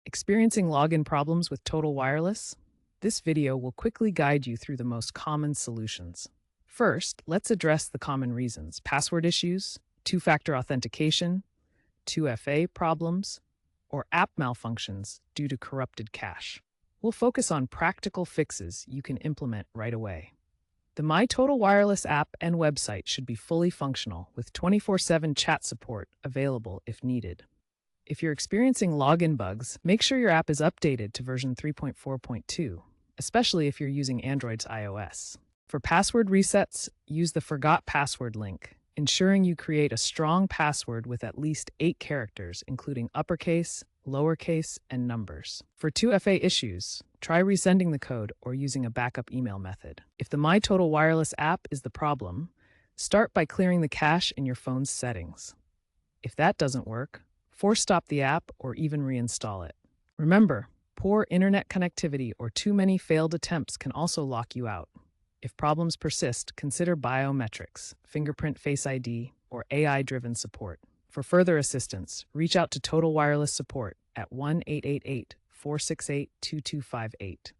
Experiencing login problems with Total Wireless? This video will quickly guide you through the most common solutions. First, let's address the common reasons: password issues, two-factor authentication, 2FA problems, or app malfunctions due to corrupted cache. We'll focus on practical fixes you can implement right away. The My Total Wireless app and website should be fully functional with 24/7 chat support available if needed. If you're experiencing login bugs, make sure your app is updated to version 3.4.2, especially if you're using Android's iOS. For password resets, use the Forgot Password link, ensuring you create a strong password with at least 8 characters, including uppercase, lowercase, and numbers. For 2FA issues, try resending the code or using a backup email method. If the My Total Wireless app is the problem, start by clearing the cache in your phone's settings. If that doesn't work, force stop the app or even reinstall it. Remember, poor internet connectivity or too many failed attempts can also lock you out. If problems persist, consider biometrics, fingerprint Face ID, or AI-driven support. For further assistance, reach out to Total Wireless Support at 1-888-468-2258.